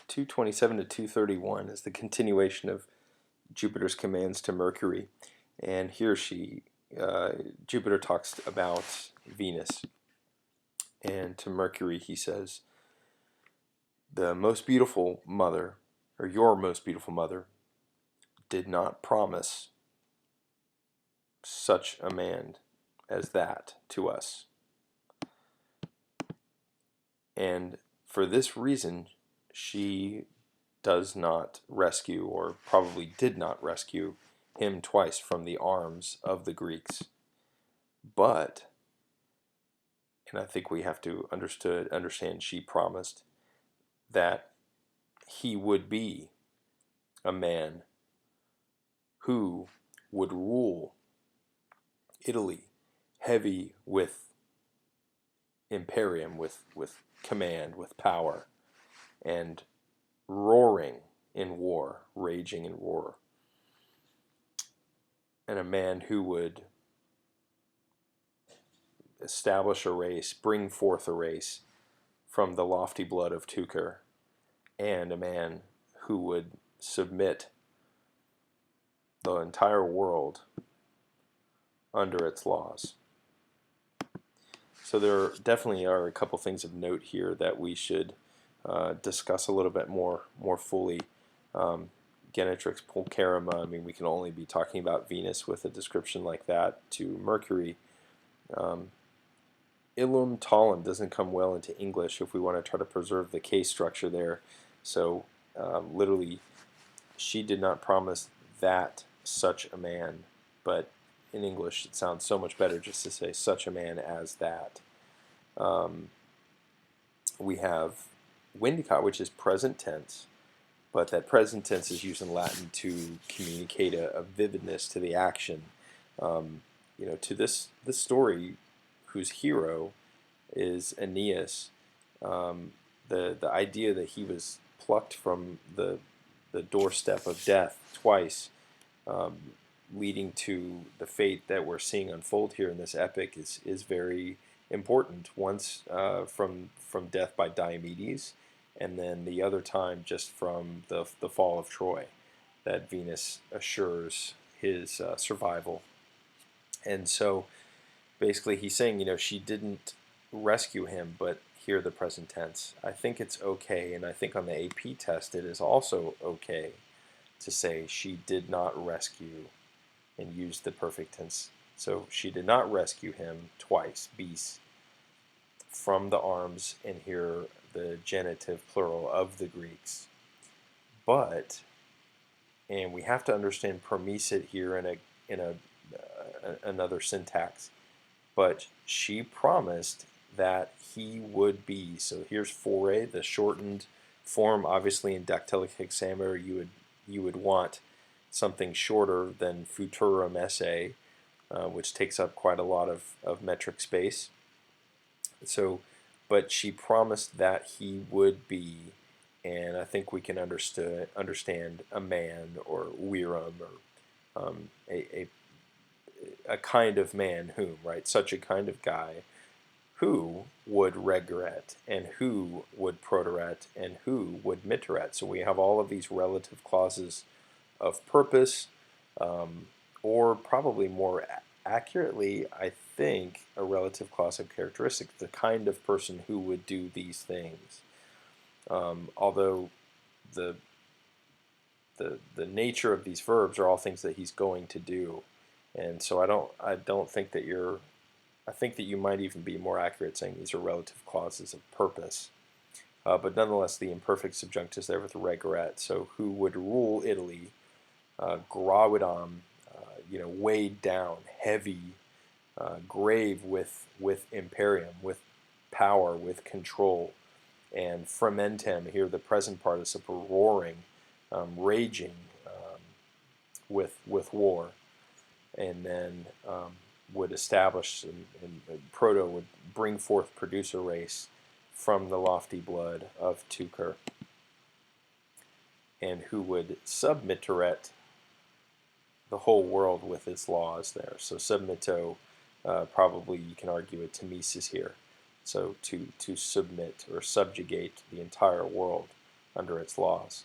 227 to 231 is the continuation of Jupiter's commands to Mercury. And here Jupiter talks about Venus. And to Mercury he says, the most beautiful mother, or your most beautiful mother, did not promise such a man as that to us. And for this reason, she does not rescue, or probably did not rescue, him twice from the arms of the Greeks. But, and I think we have to understand, she promised that he would be a man who would rule Italy heavy with imperium, with command, with power, and roaring in war, raging in war. And a man who would establish a race, bring forth a race from the lofty blood of Teucer, and a man who would submit the entire world under its laws. So there definitely are a couple things of note here that we should discuss a little bit more fully. Genetrix Pulcherima, I mean, we can only be talking about Venus with a description like that. To Mercury, Illum Tollum doesn't come well into English if we want to try to preserve the case structure there. So literally, she did not promise that such a man, but in English it sounds so much better just to say such a man as that. We have Windicat, which is present tense, but that present tense is used in Latin to communicate a vividness to the action. To this story, whose hero is Aeneas, the idea that he was plucked from the doorstep of death twice, leading to the fate that we're seeing unfold here in this epic is very important. Once from death by Diomedes, and then the other time just from the fall of Troy, that Venus assures his survival. And so basically he's saying, she didn't rescue him, but here the present tense. I think it's okay, and I think on the AP test it is also okay to say she did not rescue and use the perfect tense. So she did not rescue him twice, bis, from the arms, and here the genitive plural of the Greeks. But, and we have to understand permisit here in another syntax, but she promised that he would be. So here's fore, the shortened form. Obviously in dactylic hexameter you would want something shorter than futurum esse, which takes up quite a lot of metric space. So, but she promised that he would be, and I think we can understand a man, or virum, or a kind of man whom, right? Such a kind of guy who would regret, and who would proteret, and who would miteret. So we have all of these relative clauses of purpose, or probably more accurately, I think, a relative clause of characteristic, the kind of person who would do these things. Although the nature of these verbs are all things that he's going to do, and so I don't think that I think that you might even be more accurate saying these are relative clauses of purpose. But nonetheless, the imperfect subjunctive is there with regret. So who would rule Italy, gravidam, weighed down, heavy, grave with imperium, with power, with control, and frementem, here the present participle, roaring, raging, with war, and then would establish, and proto would bring forth, produce a race from the lofty blood of Teucer, and who would submitteret the whole world with its laws there. So submitto, probably you can argue a tmesis here. So to submit or subjugate the entire world under its laws.